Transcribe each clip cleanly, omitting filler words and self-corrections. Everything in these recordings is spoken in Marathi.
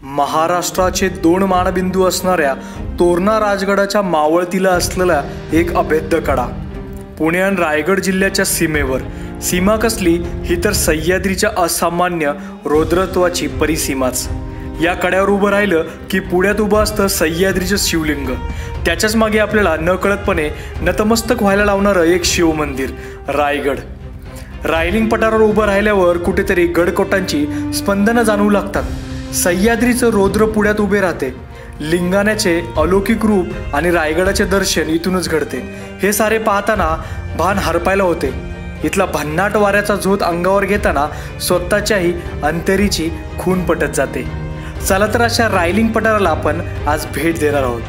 महाराष्ट्राचे 2 मानबिंदू असणाऱ्या तोरणा राजगडाच्या मावळतीला असलेला एक अभेद्य कडा, पुणे आणि रायगड जिल्ह्याच्या सीमेवर। सीमा कसली ही तर सह्याद्रीच्या असामान्य रौद्रत्वाची परिसीमाच। या कड्यावर उभं राहिलं की पुण्यात उभं असतं सह्याद्रीचं शिवलिंग, त्याच्याच मागे आपल्याला नकळतपणे नतमस्तक व्हायला लावणारं एक शिवमंदिर रायगड। रायलिंग पठारावर उभं राहिल्यावर कुठेतरी गडकोटांची स्पंदनं जाणवू लागतात। सह्याद्रीचं रौद्र पुण्यात उभे राहते, लिंगाण्याचे अलौकिक रूप आणि रायगडाचे दर्शन इथूनच घडते। हे सारे पाहताना भान हरपायला होते। इथला भन्नाट वाऱ्याचा झोत अंगावर घेताना स्वतःच्याही अंतरीची खून पटत जाते। चला तर अशा रायलिंग पठाराला आपण आज भेट देणार आहोत।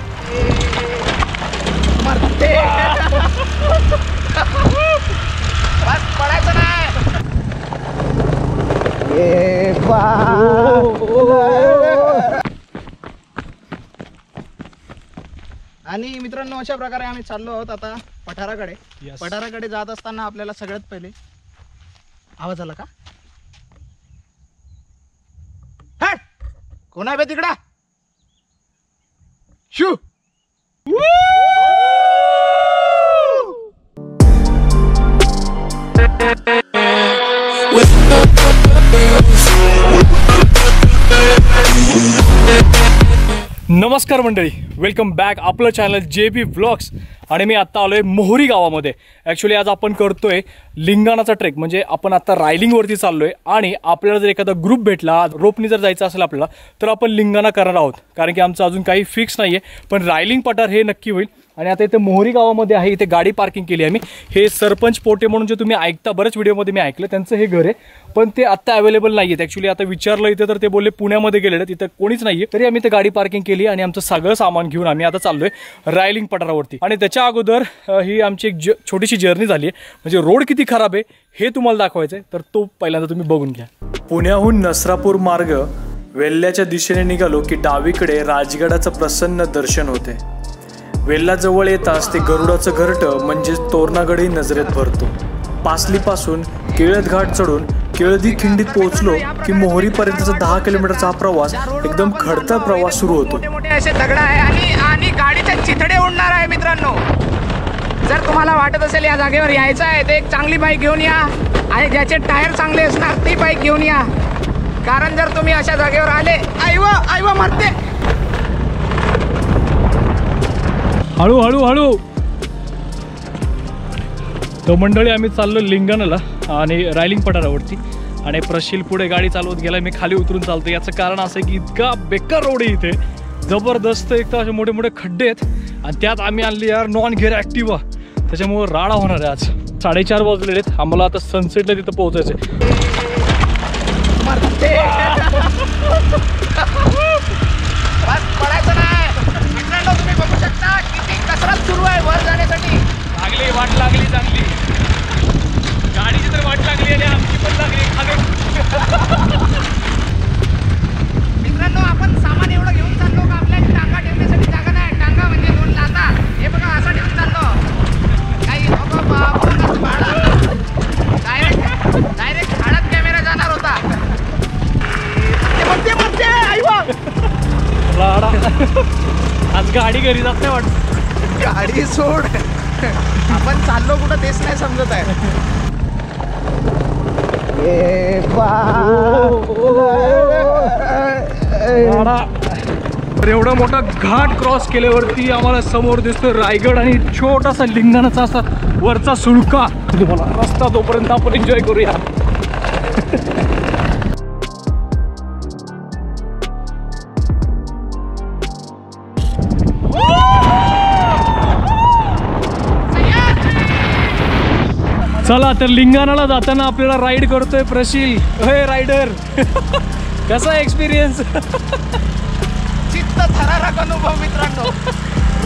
आणि मित्रांनो, अशा प्रकारे आम्ही चाललो आहोत आता पठाराकडे। पठाराकडे जात असताना आपल्याला सगळ्यात पहिले आवाज आला का? हट, कोण आहे बे तिकडा? शू नमस्कार मंडळी, वेलकम बॅक आपलं चॅनल JB व्लॉग्स। आणि मी आत्ता आलोय मोहरी गावामध्ये। ॲक्च्युली आज आपण करतोय लिंगाणाचा ट्रेक, म्हणजे आपण आता रायलिंगवरती चाललोय आणि आपल्याला जर एखादा ग्रुप भेटला, रोपनी जर जायचं असेल आपल्याला, तर आपण लिंगाणा करणार आहोत, कारण की आमचं अजून काही फिक्स नाही आहे, पण रायलिंग पठार हे नक्की होईल। आणि आता इथे मोहरी गावामध्ये आहे, इथे गाडी पार्किंग केली आहे मी। हे सरपंच पोटे म्हणून जे तुम्ही ऐकता, बरेच व्हिडिओमध्ये मी ऐकलं, त्यांचं हे घर आहे, पण ते आत्ता अवेलेबल नाही आहेत। ॲक्च्युली आता विचारलं इथे तर ते बोलले पुण्यामध्ये गेलेले, तिथं कोणीच नाही आहे। तरी आम्ही ते गाडी पार्किंग केली आणि आमचं सगळं सामान घेऊन आम्ही आता चाललोय रायलिंग पठारावरती। आणि त्याच्या अगोदर ही आमची एक छोटीशी जर्नी झाली आहे, म्हणजे रोड किती खराब आहे हे तुम्हाला दाखवायचं आहे, तर तो पहिल्यांदा तुम्ही बघून घ्या। पुण्याहून नसरापूर मार्ग वेल्ल्याच्या दिशेने निघालो की डावीकडे राजगडाचं प्रसन्न दर्शन होते। वेल्ला जवळ येताच ते गरुडाचं घरटं म्हणजेच तोरणागडही नजरेत भरतो। पासलीपासून केळद घाट चढून केळदी खिंडीत पोहोचलो की मोहरीपर्यंतचा 10 किलोमीटरचा हा प्रवास एकदम खडतर प्रवास सुरू होतो। मोठे मोठे असे दगड आहे आणि गाडीचे चिथडे उडणार आहे। मित्रांनो, जर तुम्हाला वाटत असेल या जागेवर यायचं आहे तर एक चांगली बाईक घेऊन या, आणि ज्याचे टायर चांगले असणार ती बाईक घेऊन या, कारण जर तुम्ही अशा जागेवर आले, आईवा मरते। हळू हळू हळू। तो मंडळी आम्ही चाललो लिंगाणाला आणि रायलिंग पठारावरती, आणि प्रशील पुढे गाडी चालवत गेला, मी खाली उतरून चालतो। याचं कारण असं आहे की इतका बेकार रोड आहे इथे, जबरदस्त। एक तर असे मोठे मोठे खड्डे आहेत, आणि त्यात आम्ही आणली यार नॉन गिअर ॲक्टिवा, त्याच्यामुळे राडा होणार आहे आज। 4:30 वाजलेले आहेत, आम्हाला आता सनसेटला तिथं पोहोचायचं आहे। तुम्ही बघू शकता किती कसरत सुरू आहे वर जाण्यासाठी। वाट लागली चांगली, गाडीची तर वाट लागली आणि आमची पण लागली खाली। मित्रांनो, आपण सामान एवढं घेऊन चाललो का आपल्याला टांगा ठेवण्यासाठी जागा नाही। टांगा म्हणजे 2 लाथा, हे बघा असा ठेवून चाललो काही। डायरेक्ट झाडात कॅमेरा जाणार होता। आज गाडी घरी जात नाही वाटत। गाडी सोड, आपण चाललो कुठं तेच नाही समजत आहे। एवढा मोठा घाट क्रॉस केल्यावरती आम्हाला समोर दिसतो रायगड आणि छोटासा लिंगाणाचा असा वरचा सुळका। तुम्हाला रस्ता तोपर्यंत आपण एन्जॉय करूया। चला तर लिंगाणाला जाताना आपल्याला राईड करतोय प्रशील। हे रायडर, कसा एक्सपिरियन्स? चित्त थरारक अनुभव मित्रांनो,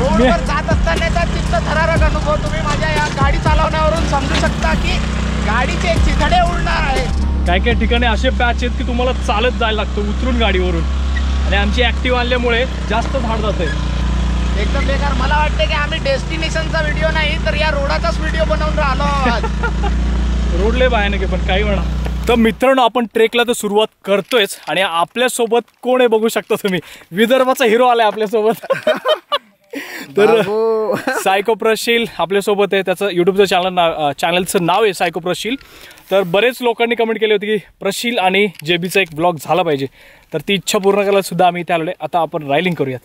रोडवर जात असतानाचा चित्त थरारक अनुभव तुम्ही माझ्या या गाडी चालवण्यावरून समजू शकता की गाडीचे चिथडे उडणार आहे। काय काय ठिकाणी असे पॅच आहेत की तुम्हाला चालत जायला लागतं उतरून गाडीवरून, आणि आमची ॲक्टिव्ह आणल्यामुळे जास्त झाड जात आहे। एकदम बेकार। मला वाटतं की आम्ही डेस्टिनेशनचा व्हिडिओ नाही तर या रोडाचाच व्हिडिओ बनवून राहिलो आज। रोड लय भयानक आहे, पण काही म्हणा। तर मित्रांनो आपण ट्रेकला तर सुरुवात करतोयच आणि आपल्यासोबत कोण आहे बघू शकता तुम्ही. विदर्भाचा हिरो आलाय आपल्यासोबत. तर सायको प्रशील आपल्यासोबत आहे. त्याचं युट्यूबचं चॅनलचं नाव आहे सायको प्रशील. तर बरेच लोकांनी कमेंट केली होती की प्रशील आणि जेबीचा एक ब्लॉग झाला पाहिजे. तर ती इच्छा पूर्ण करायला सुद्धा आम्ही इथे आलोय. आता आपण रायलिंग करूयात.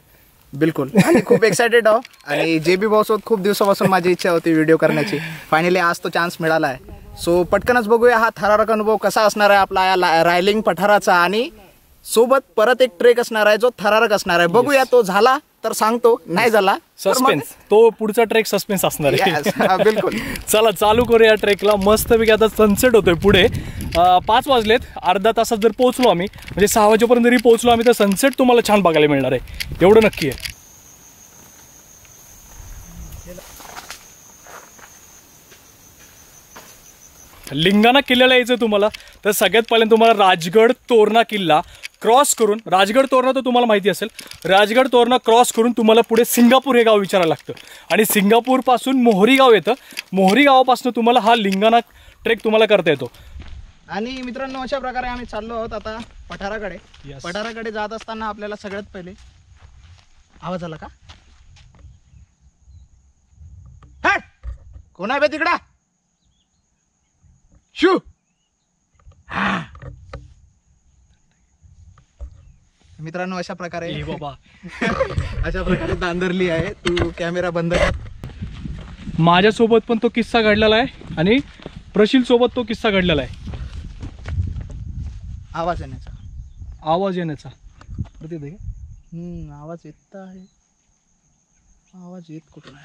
बिलकुल. आणि खूप एक्सायटेड आहो. आणि जेबी भाऊसोबत खूप दिवसापासून माझी इच्छा होती व्हिडिओ करण्याची. फायनली आज तो चान्स मिळाला आहे. सो पटकनच बघूया हा थरारक अनुभव कसा असणार आहे आपला या रायलिंग पठाराचा. आणि सोबत परत एक ट्रेक असणार आहे जो थरारक असणार आहे. बघूया तो झाला तर सांगतो, नाही झाला सस्पेन्स. तो पुढचा ट्रेक सस्पेन्स असणार आहे. बिलकुल. चला चालू करूया ट्रेकला. मस्तपैकी आता सनसेट होतोय पुढे. 5 वाजलेत. अर्धा तासात जर पोहोचलो आम्ही, म्हणजे 6 वाजेपर्यंत जरी पोहोचलो आम्ही, तर सनसेट तुम्हाला छान बघायला मिळणार आहे, एवढं नक्की आहे. लिंगाणा किल्ल्याला यायचं तुम्हाला तर सगळ्यात पहिल्यांदा तुम्हाला राजगड तोरणा किल्ला क्रॉस करून, राजगड तोरणा तर तुम्हाला माहिती असेल, राजगड तोरणा क्रॉस करून तुम्हाला पुढे सिंगापूर हे गाव विचारायला लागतं. आणि सिंगापूरपासून मोहरी गाव येतं. मोहरी गावापासून तुम्हाला हा लिंगाणा ट्रेक तुम्हाला करता येतो. आणि मित्रांनो अशा प्रकारे आम्ही चाललो आहोत आता पठाराकडे. पठाराकडे जात असताना आपल्याला सगळ्यात पहिले आवाज आला का? हट, कोण आहे बे तिकडा? शू. मित्रांनो अशा प्रकारे अशा प्रकारे नांदरली आहे. तू कॅमेरा बंद कर. माझ्यासोबत पण तो किस्सा घडलेला आहे आणि प्रशील सोबत तो किस्सा घडलेला आहे. आवाज येण्याचा आवाज येत आहे. आवाज येत कुठून आहे?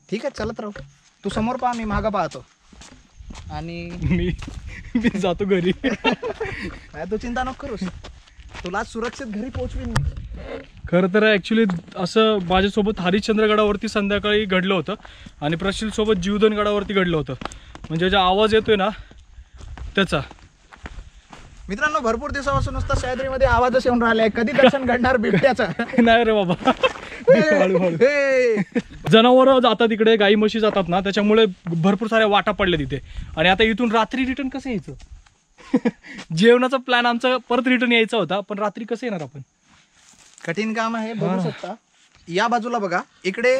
ठीक आहे, चलत राहू. तू समोर पहा, मी मागं पाहतो. आणि मी जातो घरी. काय तू चिंता नको करूस, तुला सुरक्षित घरी पोहोचवीन मी. खरं तर ॲक्च्युली असं माझ्यासोबत हरिश्चंद्रगडावरती संध्याकाळी घडलं होतं आणि प्रशील सोबत जीवधनगडावरती घडलं होतं. म्हणजे जो आवाज येतोय ना त्याचा. मित्रांनो भरपूर दिवसापासून नुसतं सह्याद्रीमध्ये आवाजच येऊन राहिलाय. कधी दर्शन घडणार बिबट्याचा? नाही रे बाबा. जनावरं जातात तिकडे, गाई म्हशी जातात ना, त्याच्यामुळे भरपूर साऱ्या वाटा पडल्या तिथे. आणि आता इथून रात्री रिटर्न कसं यायचं? जेवणाचा प्लॅन आमचा परत रिटर्न यायचा होता, पण रात्री कसं येणार आपण? कठीण काम आहे. बघू शकता या बाजूला बघा, इकडे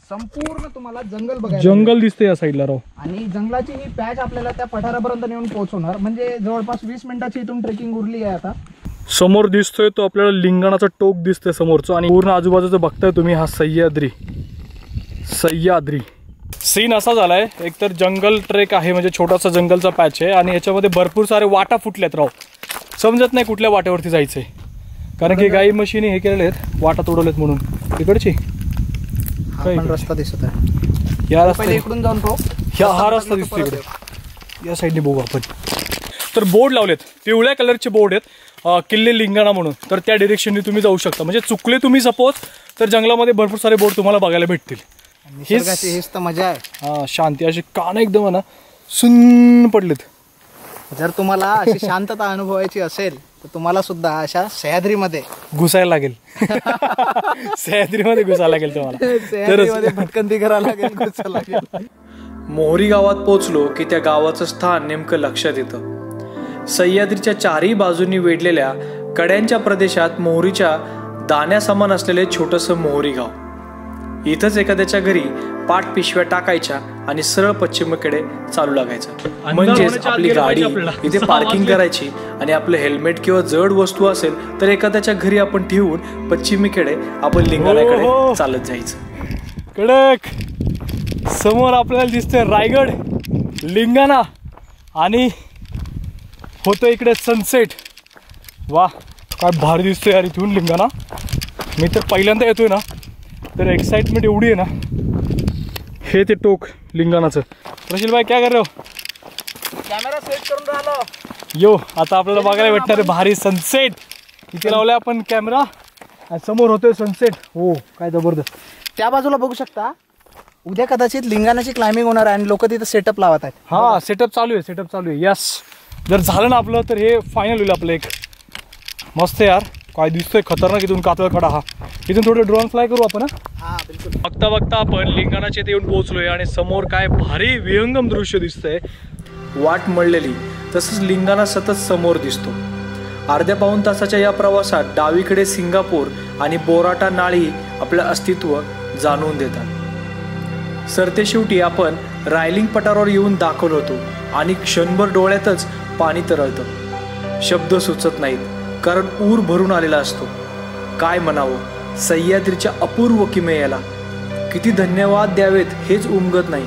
संपूर्ण तुम्हाला जंगल बघायला, जंगल दिसते या साईडला राव. आणि जंगलाची ही पॅच आपल्याला त्या पठारापर्यंत नेऊन पोहोचवणार. म्हणजे जवळपास 20 मिनिटाची इथून ट्रेकिंग उरली आहे. आता समोर दिसतोय तो आपल्याला लिंगाणाचा टोक दिसतोय समोरचं. आणि पूर्ण आजूबाजूचं बघताय तुम्ही हा सह्याद्री सीन असा झालाय. एकतर जंगल ट्रेक आहे, म्हणजे छोटासा जंगलचा पॅच आहे आणि याच्यामध्ये भरपूर सारे वाटा फुटल्यात राव. समजत नाही कुठल्या वाट्यावरती जायचंय, कारण की गाई म्हशीने हे केलेले आहेत, वाटा तोडवलेत म्हणून. तिकडची रस्ता दिसत आहे. या रस्ता इकडून जाऊन पाहू. हा रस्ता दिसतो इकडे, या साईडने बघू आपण. तर बोर्ड लावलेत, पिवळ्या कलरचे बोर्ड आहेत, किल्ले लिंगाणा म्हणून. तर त्या डिरेक्शनने तुम्ही जाऊ शकता. म्हणजे चुकले तुम्ही सपोज तर जंगलामध्ये भरपूर सारे बोर्ड तुम्हाला बघायला भेटतील. हेच तर मजा आहे. हा, शांती. अशी कान एकदम ना सुन्न पडलेत. जर तुम्हाला अशी शांतता अनुभवायची असेल तर तुम्हाला सुद्धा अशा सह्याद्रीमध्ये घुसायला लागेल. सह्याद्रीमध्ये घुसायला लागेल तुम्हाला. भटकंती करायला लागेल, घुसायला लागेल. मोहरी गावात पोहोचलो की त्या गावाचं स्थान नेमकं लक्षात येतं. सह्याद्रीच्या चारही बाजूंनी वेढलेल्या कड्यांच्या प्रदेशात मोहरीच्या दाण्यासमान असलेले छोटंसं मोहरी गाव. इथंच एखाद्याच्या घरी पाठ पिशव्या टाकायच्या आणि सरळ पश्चिमेकडे चालू लागायचं. म्हणजेच आपली गाडी इथे पार्किंग करायची आणि आपलं हेल्मेट किंवा जड वस्तू असेल तर एखाद्याच्या घरी आपण ठेवून पश्चिमेकडे आपण लिंगाण्याकडे चालत जायचं. कडक समोर आपल्याला दिसतंय रायगड, लिंगाणा आणि होतं इकडे सनसेट. वा, काय भारी दिसतोय यार इथून लिंगाणा. मी तर पहिल्यांदा येतोय ना, तर एक्साइटमेंट एवढी आहे ना. हे ते टोक लिंगाणाचं. प्रशील भाई क्या कर रहे हो? कॅमेरा सेट करून राहिलो. यो, आता आपल्याला बघायला भेटणार आहे भारी सनसेट. इथे लावलाय आपण कॅमेरा आणि समोर होतोय सनसेट. हो, काय जबरदस्त. त्या बाजूला बघू शकता. उद्या कदाचित लिंगाणाची क्लाइम्बिंग होणार आहे आणि लोक तिथे सेटअप लावत आहेत. हा, सेटअप चालू आहे. यस, जर झालं ना आपलं तर हे फायनल होईल आपलं एक. मस्त यार, काय दिसतोय खतरनाक. इथून कातळ कडा हा. इथून थोडं ड्रोन फ्लाय करू आपण. हा बिलकुल. बघता बघता आपण लिंगाणाच्या इथे येऊन पोहोचलोय आणि समोर काय भारी विहंगम दृश्य दिसतंय. वाट मळलेली तसंच लिंगाणा सतत समोर दिसतो. अर्ध्या पाऊण तासाच्या या प्रवासात डावीकडे सिंगापूर आणि बोराटा नाळी आपलं अस्तित्व जाणवून देतात. सरतेशेवटी आपण रायलिंग पठारावर येऊन दाखल होतो आणि क्षणभर डोळ्यातच पाणी तरळतं. शब्द सुचत नाहीत कारण ऊर भरून आलेला असतो. काय म्हणावं सह्याद्रीच्या अपूर्व किमयाला. किती धन्यवाद द्यावेत हेच उमगत नाही.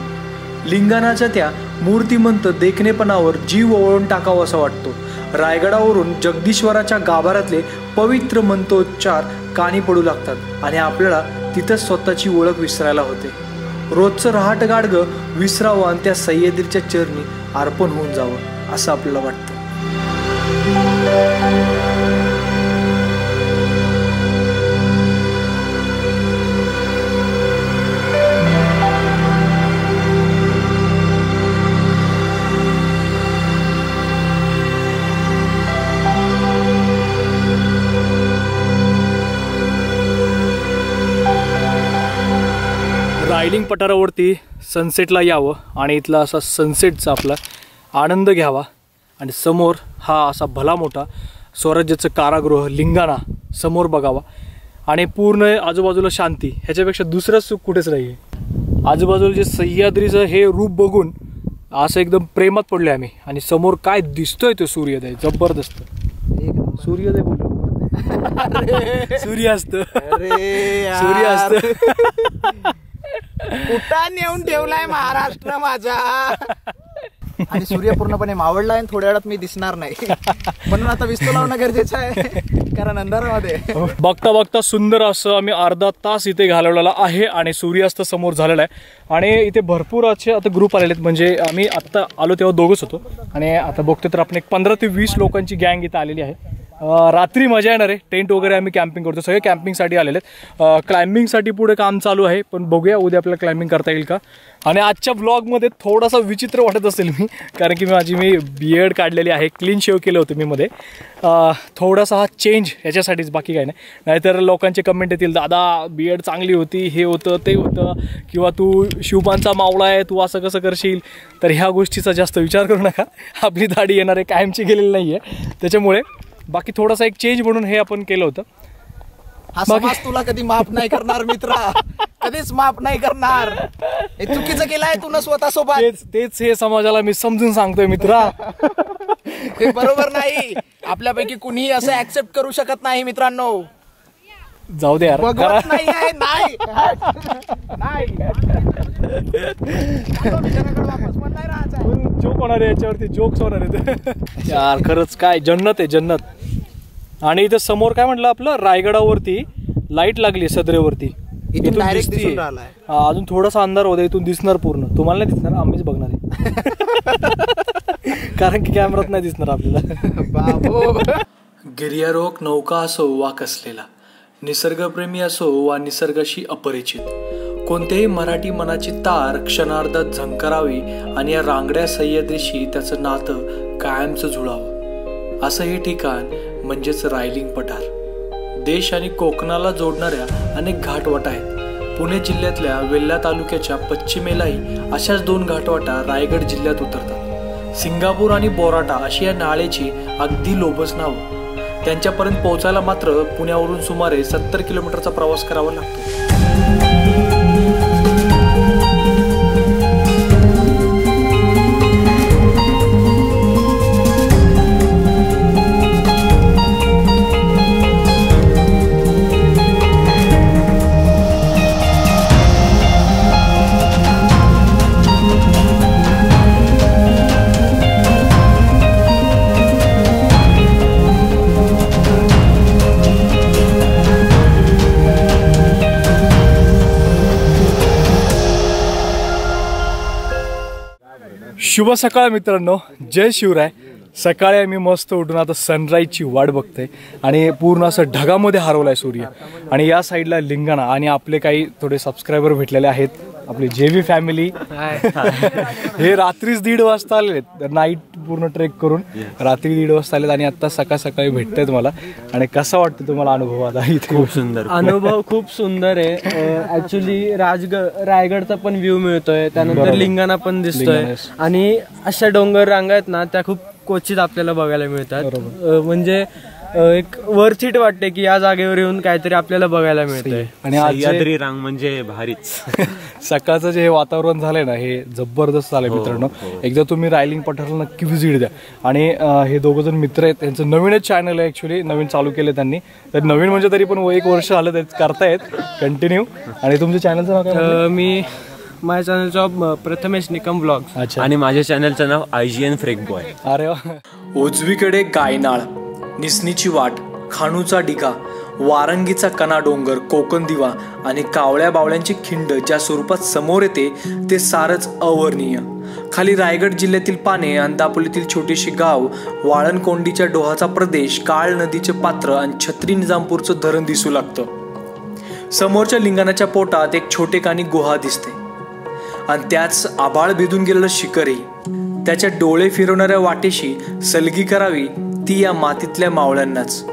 लिंगाणाच्या त्या मूर्तिमंत देखणेपणावर जीव ओळून टाकावा असं वाटतो. रायगडावरून जगदीश्वराच्या गाभाऱ्यातले पवित्र मंत्रोच्चार कानी पडू लागतात आणि आपल्याला तिथंच स्वतःची ओळख विसरायला होते. रोजचं रहाट गाडगं विसरावं आणि त्या सह्याद्रीच्या चरणी अर्पण होऊन जावं असं आपल्याला वाटतं. रायलिंग पठारावरती सनसेटला यावं आणि इथला असा सनसेटचा आपला आनंद घ्यावा आणि समोर हा असा भला मोठा स्वराज्याचं कारागृह लिंगाणा समोर बघावा आणि पूर्ण आजूबाजूला शांती. ह्याच्यापेक्षा दुसरं सुख कुठेच नाही आहे. आजूबाजूला जे सह्याद्रीचं हे रूप बघून असं एकदम प्रेमात पडलो आम्ही. आणि समोर काय दिसतोय तो सूर्योदय जबरदस्त. सूर्योदय बोलतो सूर्यास्त सूर्यास्त कुठं नेऊन ठेवलाय महाराष्ट्र माझा. आणि सूर्य पूर्णपणे मावळला आहे. थोड्या वेळात मी दिसणार नाही म्हणून आता विस्तू लावणं गरजेचं आहे कारण अंधारामध्ये. बघता बघता सुंदर असं आम्ही अर्धा तास इथे घालवलेला आहे आणि सूर्यास्त समोर झालेला आहे. आणि इथे भरपूर असे आता ग्रुप आलेले आहेत. म्हणजे आम्ही आत्ता आलो तेव्हा दोघंच होतो आणि आता बघतो तर आपण एक 15 ते 20 लोकांची गँग इथे आलेली आहे. रात्री मजा येणार आहे. टेंट वगैरे आम्ही कॅम्पिंग करतो. सगळे कॅम्पिंगसाठी आलेले आहेत. क्लाइम्बिंगसाठी पुढे काम चालू आहे पण बघूया उद्या आपल्याला क्लाइम्बिंग करता येईल का. आणि आजच्या ब्लॉगमध्ये थोडासा विचित्र वाटत असेल मी कारण की मी बियर्ड काढलेली आहे. क्लीन शेव केलं होतं मी मध्ये. थोडासा हा चेंज ह्याच्यासाठीच बाकी काय नाही. नाहीतर लोकांचे कमेंट येतील दादा बियर्ड चांगली होती हे होतं ते होतं किंवा तू शिवपांचा मावळा आहे तू असं कसं करशील. तर ह्या गोष्टीचा जास्त विचार करू नका. आपली दाढी येणार आहे कायमची गेलेली नाही आहे त्याच्यामुळे बाकी थोडासा एक चेंज म्हणून हे आपण केलं होतं. हा समाज तुला कधी माफ नाही करणार मित्रा. कधीच माफ नाही करणार. हे चुकीचं केलंय तू न स्वतः सोबत. तेच हे समाजाला मी समजून सांगतोय मित्रा. हे बरोबर नाही. आपल्यापैकी कुणीही असं ऍक्सेप्ट करू शकत नाही मित्रांनो. जाऊ दे यार. बघत नाही आहे नाही जोक होणार आहे याच्यावरती जोक्स होणार आहेत यार. खरंच काय जन्नत आहे जन्नत. आणि इथे समोर काय म्हटलं आपलं रायगडावरती लाईट लागली सदरेवरती. इथून डायरेक्ट दिसून राहिलाय. अजून थोडासा अंधार होता. इथून दिसणार पूर्ण. तुम्हाला नाही दिसणार आम्हीच बघणार आहे कारण की कॅमेरात नाही दिसणार आपल्याला. गिर्यारोहक नौका असो वा कसलेला, निसर्गप्रेमी असो वा निसर्गाशी अपरिचित, कोणत्याही मराठी मनाची तार क्षणार्धात झंकारावी आणि या रांगड्या सह्याद्रीशी त्याचं नातं कायमचं जुळावं. असं हे ठिकाण म्हणजेच रायलिंग पठार. देश आणि कोकणाला जोडणाऱ्या अनेक घाटवाटा आहेत. पुणे जिल्ह्यातल्या वेल्हा तालुक्याच्या पश्चिमेलाही अशाच 2 घाटवाटा रायगड जिल्ह्यात उतरतात. सिंगापूर आणि बोराटा अशी या नाळेची अगदी लोभस नावं. त्यांच्यापर्यंत पोहोचायला मात्र पुण्यावरून सुमारे 70 किलोमीटरचा प्रवास करावा लागतो. शुभ सकाळ मित्रांनो, जय शिवराय. सकाळी आम्ही मस्त उठून आता सनराईजची वाट बघतोय आणि पूर्ण असं ढगामध्ये हरवलाय सूर्य. आणि या साईडला लिंगाणा आणि आपले काही थोडे सबस्क्रायबर भेटलेले आहेत आपली जेवी फॅमिली. हे रात्रीच 1:30 वाजता आले, नाईट पूर्ण ट्रेक करून रात्री 1:30 वाजता आलेत आणि आता सकाळी भेटतायत मला. आणि कसा वाटतं तुम्हाला अनुभव आता इथे? खूप सुंदर अनुभव, खूप सुंदर आहे. ऍक्च्युली रायगडचा पण व्ह्यू मिळतोय, त्यानंतर लिंगाणा पण दिसतोय आणि अशा डोंगर रांगा आहेत ना त्या खूप क्वचित आपल्याला बघायला मिळतात. म्हणजे एक वर्थ इट वाटते की या जागेवर येऊन काहीतरी आपल्याला बघायला मिळतंय. आणि सह्याद्री रांग म्हणजे भारीच. सकाळचं जे हे वातावरण झालंय ना हे जबरदस्त झालंय मित्रांनो. एकदा तुम्ही रायलिंग पठाराला नक्की व्हिजिट द्या. आणि हे दोघं जण मित्र आहेत, त्यांचं नवीनच चॅनल आहे, ऍक्च्युली नवीन चालू केले त्यांनी. तर नवीन म्हणजे तरी पण 1 वर्ष झालं ते करतायत कंटिन्यू. आणि तुमच्या चॅनलचं नाव काय? मी माझ्या चॅनलचं प्रथमेश निकम ब्लॉग. अच्छा. आणि माझ्या चॅनलचं नाव IGN फ्रेक बॉय. अरे वा. उजवीकडे गायनाळ, निसनीची वाट, खाणूचा डिगा, वारंगीचा कना डोंगर, कोकण दिवा आणि कावळ्या बावळ्यांची खिंड ज्या स्वरूपात समोर येते ते सारच अवर्णनीय. खाली रायगड जिल्ह्यातील पाने, अंदापोलीतील छोटीशी गाव, वाळणकोंडीच्या डोहाचा प्रदेश, काळ नदीचे पात्र आणि छत्री निजामपूरचं धरण दिसू लागतं. समोरच्या लिंगाणाच्या पोटात एक छोटेखानी गुहा दिसते आणि त्याच आभाळ भिदून गेलेलं शिखरही. त्याच्या डोळे फिरवणाऱ्या वाटेशी सलगी करावी ती या मातीतल्या मावळ्यांनाच.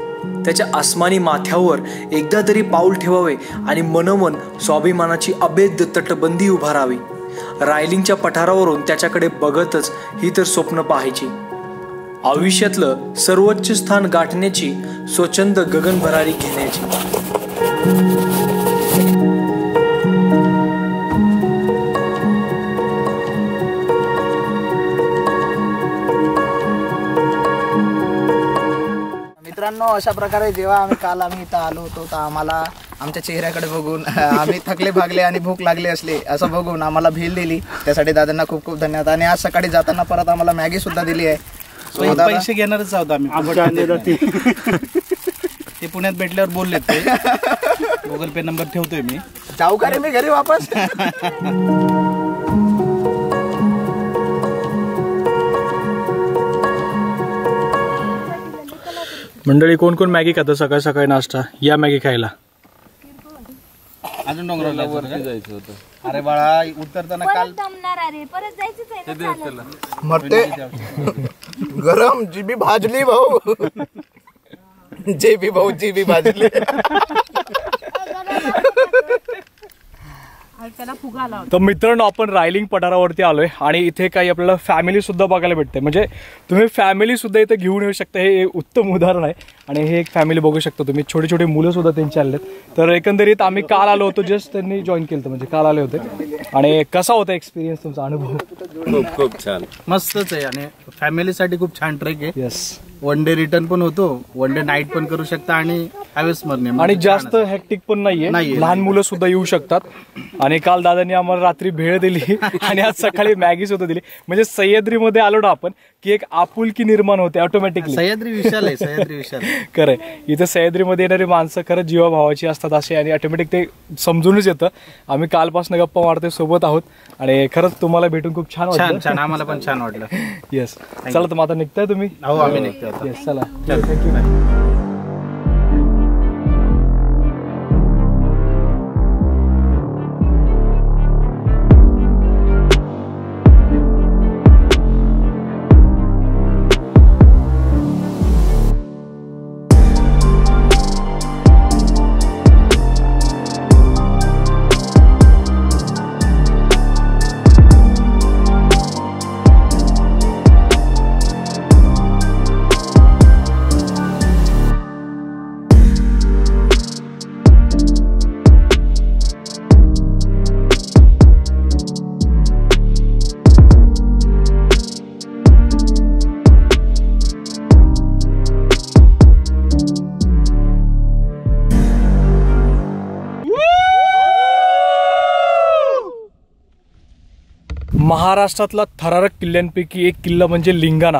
त्याच्या आसमानी माथ्यावर एकदा तरी पाऊल ठेवावे आणि मनोमन स्वाभिमानाची अभेद्य तटबंदी उभारावी. रायलिंगच्या पठारावरून त्याच्याकडे बघतच ही तर स्वप्न पाहायची. आयुष्यातलं सर्वोच्च स्थान गाठण्याची, स्वच्छंद गगनभरारी घेण्याची. मित्रांनो, अशा प्रकारे जेव्हा आम्ही इथं आलो होतो तर आम्हाला आमच्या चेहऱ्याकडे बघून आम्ही थकले भागले आणि भूक लागली असली असं बघून आम्हाला भेल दिली. त्यासाठी दादांना खूप खूप धन्यवाद. आणि आज सकाळी जाताना परत आम्हाला मॅगी सुद्धा दिली आहे. पैसे घेणारच आहोत आम्ही. ते पुण्यात भेटल्यावर बोललेत, ते गुगल पे नंबर ठेवतोय मी. जाऊ का रे मी घरी वापस? मंडळी, कोण कोण मॅगी खातं सकाळी सकाळी नाश्ता? या मॅगी खायला. अजून डोंगराला वरती जायचं होतं. अरे बाळा, उतरताना काल मरते गरम जीबी भाजली भाऊ. जेबी भाऊ जीबी भाजली. तर मित्रांनो, आपण रायलिंग पठारावरती आलोय आणि इथे काही आपल्याला फॅमिली सुद्धा बघायला भेटते. म्हणजे तुम्ही फॅमिली सुद्धा इथे घेऊन येऊ शकता. हे उत्तम उदाहरण आहे. आणि हे एक फॅमिली बघू शकता तुम्ही, छोटे छोटे मुलं सुद्धा त्यांचे आलेत. तर एकंदरीत आम्ही काल आलो होतो, जस्ट त्यांनी जॉईन केलं होतं, म्हणजे काल आले होते. आणि कसा होता एक्सपिरियन्स तुमचा, अनुभव? खूप छान, मस्तच आहे. आणि फॅमिलीसाठी खूप छान ट्रेक आहे. येस. वन डे रिटर्न पण होतो, वन डे नाईट पण करू शकता आणि अविस्मरणीय. आणि जास्त हॅक्टिक पण नाहीये, लहान मुलं सुद्धा येऊ शकतात. आणि काल दादांनी आम्हाला रात्री भेळ दिली आणि आज सकाळी मॅगी सुद्धा दिली. म्हणजे सह्याद्रीमध्ये आलो ना आपण की एक आपुलकी निर्माण होते ऑटोमॅटिकली. सह्याद्री विशाल आहे, सह्याद्री विशाल. खरंय, इथं सह्याद्रीमध्ये येणारी माणसं खरंच जीवाभावाची असतात असे, आणि ऑटोमॅटिक ते समजूनच येतं. आम्ही कालपासून गप्पा मारतोय, सोबत आहोत. आणि खरंच तुम्हाला भेटून खूप छान वाटलं. छान, आम्हाला पण छान वाटलं. येस. चला, तर मग आता निघताय तुम्ही? हो, आम्ही निघतोय. येस, चला. थँक्यू. महाराष्ट्रातला थरारक किल्ल्यांपैकी एक किल्ला म्हणजे लिंगाणा,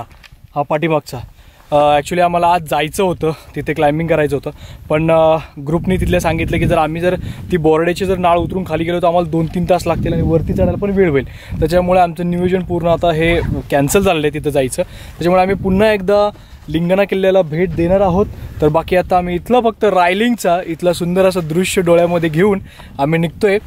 हा पाठीमागचा. ॲक्च्युली आम्हाला आज जायचं होतं, तिथे क्लाइम्बिंग करायचं होतं. पण ग्रुपनी तिथले सांगितलं की आम्ही जर ती बोर्डेची नाळ उतरून खाली गेलो तर आम्हाला 2-3 तास लागतील आणि वरती चढायला पण वेळ होईल. त्याच्यामुळे आमचं नियोजन पूर्ण आता हे कॅन्सल झालेलं आहे तिथं जायचं. त्याच्यामुळे आम्ही पुन्हा एकदा लिंगाणा किल्ल्याला भेट देणार आहोत. तर बाकी आता आम्ही इथलं फक्त रायलिंगचा इथलं सुंदर असं दृश्य डोळ्यामध्ये घेऊन आम्ही निघतोय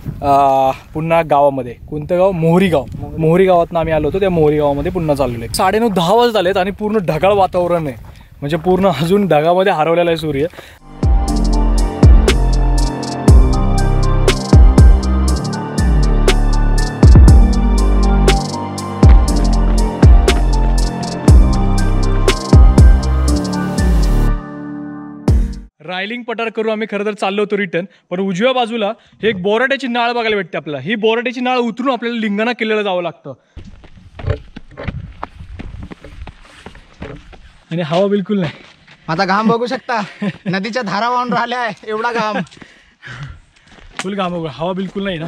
पुन्हा गावामध्ये. कोणतं गाव? मोहरी गाव. मोहरी गावातनं आम्ही आलो होतो, त्या मोहरी गावामध्ये पुन्हा चाललेलो आहे. 9:30-10 वाजत आलेत आणि पूर्ण ढगाळ वातावरण आहे, म्हणजे पूर्ण अजून ढगामध्ये हरवलेला आहे सूर्य. रायलिंग पठार करून आम्ही खरं तर चाललो होतो रिटर्न, पण उजव्या बाजूला हे एक बोराट्याची नाळ बघायला भेटते आपल्याला. ही बोराट्याची नाळ उतरून आपल्याला लिंगाणा किल्ल्याला जावं लागतं आणि हवा बिलकुल नाही. माझा घाम बघू शकता, नदीच्या धारा वाहून राहिल्या आहे, एवढा घाम, फुल घाम बघा, हवा बिलकुल नाही ना.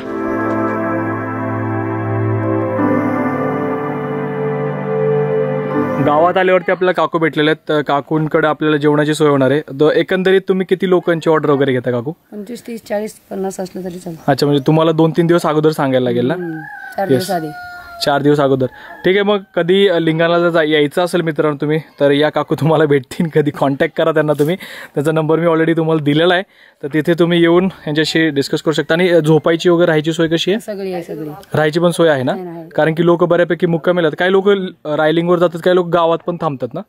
गावात आल्यावरती आपल्याला काकू भेटलेले आहेत. तर काकूंकडे आपल्याला जेवणाची सोय होणार आहे. तर एकंदरीत तुम्ही किती लोकांची ऑर्डर वगैरे घेता काकू? 25, 30, 40, 50 असलं तरी चालेल. अच्छा, म्हणजे तुम्हाला 2-3 दिवस अगोदर सांगायला लागेल ना? 4 दिवस आधी. 4 दिवस अगोदर. ठीक आहे. मग कधी लिंगाणाला जर यायचं असेल मित्रांनो तुम्ही, तर या काकू तुम्हाला भेटतील. कधी कॉन्टॅक्ट करा त्यांना तुम्ही. त्याचा नंबर मी ऑलरेडी तुम्हाला दिलेला आहे. तर तिथे तुम्ही येऊन यांच्याशी डिस्कस करू शकता. आणि झोपायची वगैरे राहायची सोय कशी आहे? सगळी आहे, सगळी राहायची पण सोय आहे ना? कारण की लोक बऱ्यापैकी मुक्कामी आहेत. काही लोक रायलिंगवर जातात, काही लोक गावात पण थांबतात ना?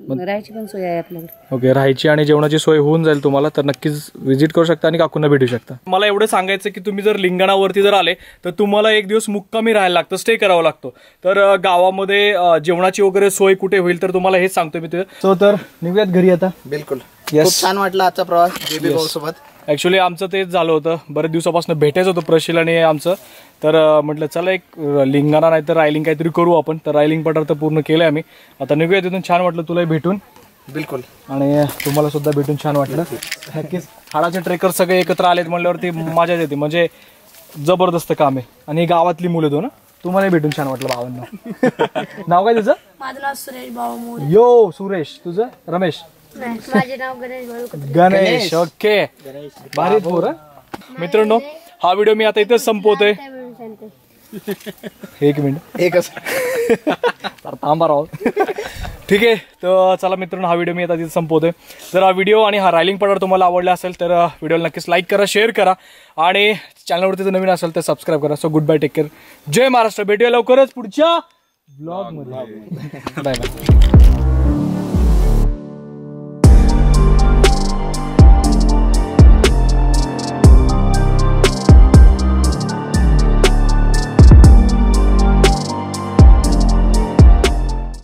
राहायची पण सोय आहे आपल्याकडे. ओके, राहायची आणि जेवणाची सोय होऊन जाईल तुम्हाला. तर नक्कीच व्हिजिट करू शकता आणि काकूंना भेटू शकता. मला एवढं सांगायचं की तुम्ही जर लिंगाणावरती जर आले तर तुम्हाला 1 दिवस मुक्कामी राहायला लागतं, स्टे करावं लागतो. तर गावामध्ये जेवणाची वगैरे सोय कुठे होईल तर तुम्हाला हेच सांगतो मी. तर निघूयात घरी आता. बिलकुल. खूप छान वाटला आजचा प्रवास जेबी भाऊ सोबत. ऍक्च्युली आमचं तेच झालं होतं, बरेच दिवसापासून भेटायचं होतं प्रशील आणि आमचं. तर म्हटलं चला एक लिंगाणा नाही तर रायलिंग काहीतरी करू आपण. तर रायलिंग पठार तर पूर्ण केलंय आम्ही. आता निघूया तिथून. छान वाटलं तुलाही भेटून. बिलकुल. आणि तुम्हाला सुद्धा भेटून छान वाटलं. नक्कीच हाडाचे ट्रेकर सगळे एकत्र आलेत म्हणल्यावरती मजा येते, म्हणजे जबरदस्त काम आहे. आणि गावातली मुलं तो ना, तुम्हाला भेटून छान वाटलं भावांना. नाव काय तुझं? माझं नाव सुरेश भाऊ मोरे. यो सुरेश. तुझं? रमेश. माझे नाव गणेश भाऊ. गणेश. ओके, भारी पोर. मित्रांनो, हा व्हिडिओ मी आता इथेच संपवतोय. 1 मिनिट एकच थांबा राव. ठीक आहे. तर चला मित्रांनो, हा व्हिडिओ मी आता तिथे संपवतोय. जर हा व्हिडिओ आणि हा रायलिंग पठार तुम्हाला आवडला असेल तर व्हिडिओला नक्कीच लाईक करा, शेअर करा आणि चॅनलवरती जर नवीन असेल तर सबस्क्राईब करा. So good bye, take care, जय महाराष्ट्र. भेटूया लवकरच पुढच्या ब्लॉग मध्ये. Bye bye.